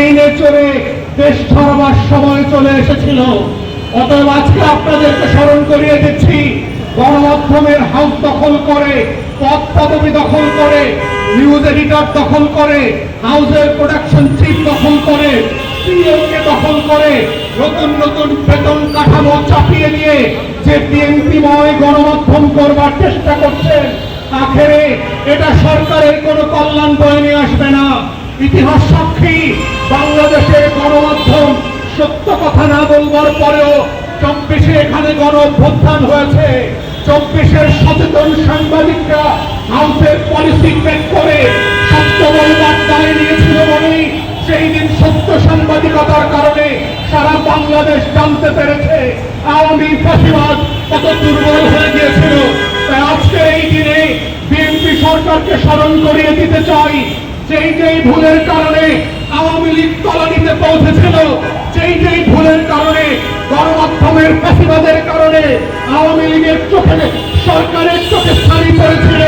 ট্রেনে চড়ে দেশ ছাড়বার সময় চলে এসেছিল। অতএব আজকে আপনাদেরকে স্মরণ করিয়ে দিচ্ছি, গণমাধ্যমের হাউস দখল করে, পদ পদবি দখল করে, নিউজ এডিটর দখল করে, হাউসের প্রোডাকশন চিফ দখল করে, সিইওকে দখল করে, নতুন নতুন বেতন কাঠামো চাপিয়ে দিয়ে যে বিএনপিময় গণমাধ্যম করবার চেষ্টা করছেন, আখেরে এটা সরকারের কোনো কল্যাণ বয়ে নিয়ে আসবে না। ইতিহাস সাক্ষী, বাংলাদেশের গণমাধ্যম সত্য কথা না বলবার পরেও 24-এ এখানে গণ অভ্যুত্থান হয়েছে। 24-এর সচেতন সাংবাদিকরা হাউসের পলিসি ব্রেক করে সত্য বলবার দায় নিয়েছিল বলেই সেই দিন সত্য সাংবাদিকতার কারণে সারা বাংলাদেশ জানতে পেরেছে আওয়ামী ফ্যাসিবাদ কত দুর্বল হয়ে গিয়েছিল। তাই আজকে এই দিনে বিএনপি সরকারকে স্মরণ করিয়ে দিতে চাই, যেই ভুলের কারণে আওয়ামী লীগ তলানিতে পৌঁছেছিল, যেই ভুলের কারণে গণমাধ্যমের ফ্যাসিবাদের কারণে আওয়ামী লীগের চোখে সরকারের চোখে স্থানী পড়েছিল,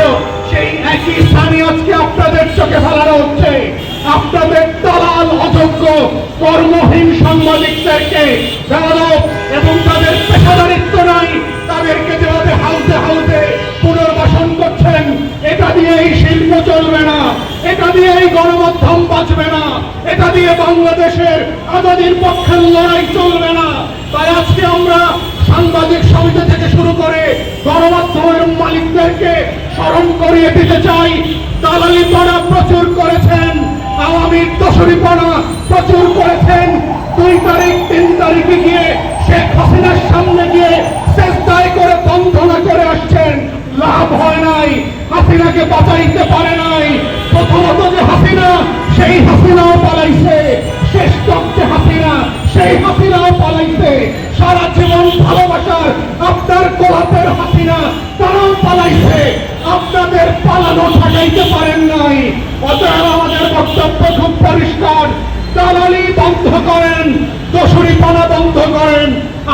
সেই একই স্থানই আজকে আপনাদের চোখে ফেলানো হচ্ছে। আপনাদের দালাল অযোগ্য কর্মহীন সাংবাদিকদেরকে বেয়াদব এবং তাদের পেশাদারিত্ব নাই তাদেরকে যেভাবে হাউসে হাউসে পুনর্বাসন করছেন, এটা দিয়ে এই শিল্প চলবে না, এটা দিয়ে এই গণমাধ্যম বাঁচবে না, এটা দিয়ে বাংলাদেশের আজাদীর পক্ষের লড়াই চলবে না। তাই আজকে আমরা সাংবাদিক সমিতি থেকে শুরু করে গণমাধ্যমের মালিকদেরকে স্মরণ করিয়ে দিতে চাই, দালালিপনা প্রচুর করেছেন, আওয়ামীর দোসরিপনা প্রচুর করেছেন। 2 তারিখ 3 তারিখে গিয়ে শেখ হাসিনার সামনে গিয়ে চেষ্টায় করে বন্ধনা করে আসছেন, লাভ হয় নাই, হাসিনাকে বাঁচাইতে পারে নাই। প্রথমত যে হাসিনা, সেই হাসিনাও পালাইছে, শেষ যে হাসিনা, সেই হাসিনাও পালাইছে। সারা জীবন ভালোবাসার আপনার গোলাপের হাসিনা, তারাও পালাইছে, আপনাদের পালানো ঠেকাইতে পারেন নাই। অতএব আমাদের বক্তব্য খুব পরিষ্কার, দালালি বন্ধ করেন, দোসরিপনা বন্ধ করেন।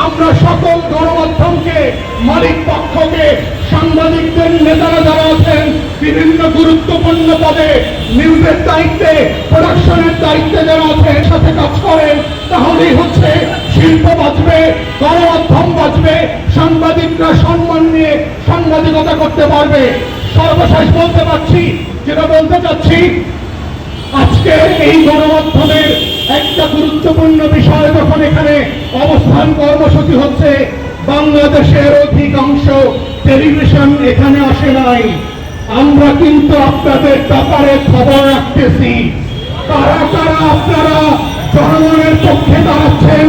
আমরা সকল গণমাধ্যমকে, মালিক পক্ষকে, সাংবাদিকদের নেতারা যারা আছেন বিভিন্ন গুরুত্বপূর্ণ পদে, নিউজের দায়িত্বে, প্রোডাকশনের দায়িত্বে যারা আছেন, সাথে কাজ করেন, তাহলেই হচ্ছে শিল্প বাঁচবে, গণমাধ্যম বাঁচবে, সাংবাদিকরা সম্মান নিয়ে সাংবাদিকতা করতে পারবে। সর্বশেষ বলতে পারছি, যেটা বলতে চাচ্ছি, আজকে এই গণমাধ্যমের একটা গুরুত্বপূর্ণ বিষয় যখন এখানে অবস্থান কর্মসূচি হচ্ছে, বাংলাদেশের অধিকাংশ টেলিভিশন এখানে আসে নাই। আমরা কিন্তু আপনাদের ব্যাপারে খবর রাখতেছি, কারা কারা আপনারা জনগণের পক্ষে দাঁড়াচ্ছেন,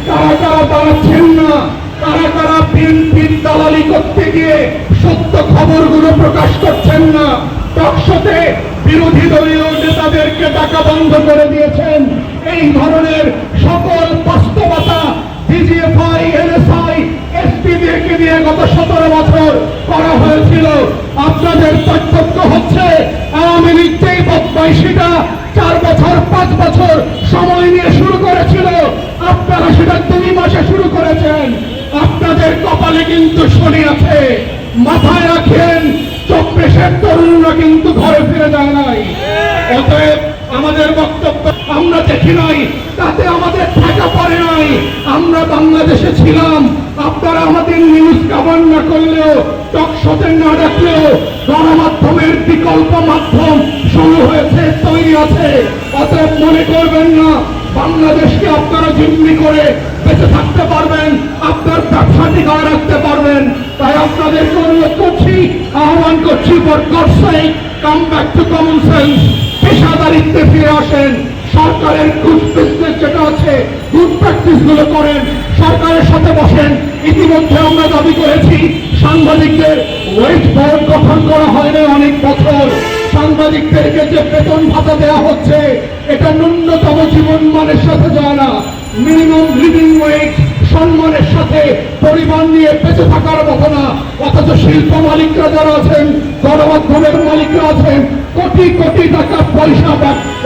কারা কারা দাঁড়াচ্ছেন না, কারা কারা বিএনপির দালালি করতে গিয়ে সত্য খবরগুলো প্রকাশ করছেন না। টকশোতে বিরোধী দলীয় নেতাদেরকে ডাকা বন্ধ করে দিয়েছেন। এই ধরনের সকল বাস্তবতা ডিজিএফআই, এনএসআই, এসপিদেরকে দিয়ে গত 17 বছর করা হয়েছিল। আপনাদের পার্থক্য হচ্ছে আওয়ামী লীগ যেই বদমাইশিটা 4 বছর 5 বছর সময় নিয়ে শুরু করেছিল, আপনারা সেটা 2 মাসে শুরু করেছেন। আপনাদের কপালে কিন্তু শনি আছে, মাথায় রাখেন। 24-এর তরুণরা কিন্তু ঘরে ফিরে যায় নাই। অতএব আমাদের বক্তব্য, আমরা দেখি নাই, তাতে আমাদের থাকা পড়ে নাই। আমরা বাংলাদেশে ছিলাম, আপনারা আমাদের নিউজ কভার না করলেও, টকশোতে না ডাকলেও গণমাধ্যমের বিকল্প মাধ্যম শুরু হয়েছে, তৈরি আছে। অতএব মনে করবেন না বাংলাদেশকে আপনারা জিম্মি করে বেঁচে থাকতে পারবেন, আপনার ব্যবসা টিকায় রাখতে পারবেন। তাই আপনাদেরকে অনুরোধ করছি, আহ্বান করছি, for God's sake come back to common sense, পেশাদারিত্বে ফিরে আসেন। সরকারের গুড বিজনেস যেটা আছে, গুড প্র্যাকটিস গুলো করেন, সরকারের সাথে বসেন। ইতিমধ্যে আমরা দাবি করেছি সাংবাদিকদের ওয়েট বোর্ড গঠন করা হয়নি অনেক বছর। সাংবাদিকদেরকে যে বেতন ভাতা দেওয়া হচ্ছে, এটা ন্যূনতম জীবন মানের সাথে যায় না। মিনিমাম লিভিং ওয়েজ সম্মানের সাথে পরিবার নিয়ে বেঁচে থাকার মতো না। অথচ শিল্প মালিকরা যারা আছেন, গণমাধ্যমের মালিকরা আছেন, কোটি কোটি টাকা পয়সা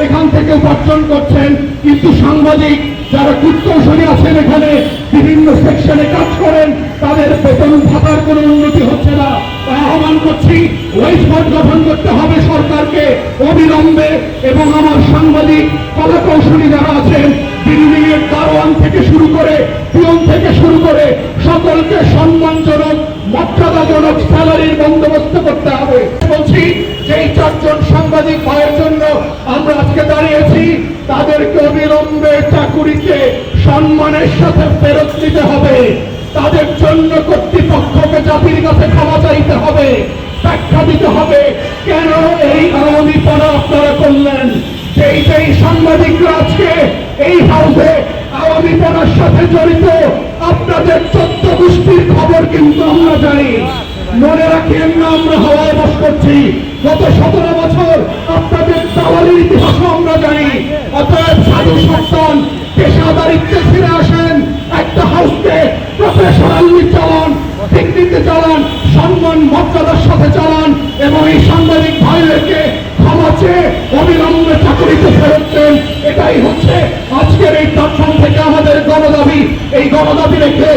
এখান থেকে উপার্জন করছেন, কিন্তু সাংবাদিক যারা কূটকৌশলী আছেন, এখানে বিভিন্ন সেকশনে কাজ করেন, তাদের বেতন ভাতার কোনো উন্নতি হচ্ছে না। আহ্বান করছি, ওয়াইজ বোর্ড গঠন করতে হবে সরকারকে অবিলম্বে, এবং আমার সাংবাদিক কলাকৌশলী যারা আছেন, বিল্ডিং এর দারোয়ান থেকে শুরু করে, পিয়ন থেকে শুরু করে সকলকে সম্মানজনক মর্যাদাজনক স্যালারির বন্দোবস্ত করতে হবে। বলছি যে এই 4 জন সাংবাদিক ভাইয়ের জন্য আমরা আজকে দাঁড়িয়েছি, তাদেরকে অবিলম্বে চাকুরিতে সম্মানের সাথে ফেরত দিতে হবে। তাদের জন্য কর্তৃপক্ষকে জাতির কাছে ক্ষমা চাইতে হবে, ব্যাখ্যা দিতে হবে কেন এই আওয়ামীপনা আপনারা করলেন। যেই সাংবাদিকরা আজকে এই হাউসে আওয়ামীপনার সাথে জড়িত, আপনাদের 14 গোষ্ঠীর খবর কিন্তু আমরা জানি। মনে রাখেন না, আমরা হাওয়ায় বাস করছি। গত 17 বছর আপনাদের দালালির ইতিহাসও আমরা জানি। অতএব সাধু সন্তান পেশাদারিত্বে ফিরে আসেন, একটা হাউসকে প্রফেশনালি চালান, ডিগনিতে চালান, সম্মান মর্যাদার সাথে চালান, এবং এই সাংবাদিক ভাইদেরকে ক্ষমা চেয়ে অবিলম্বে চাকরিতে ফেরত দেন। এটাই হচ্ছে আজকের এই প্ল্যাটফর্ম থেকে আমাদের গণদাবি। এই গণদাবি রেখে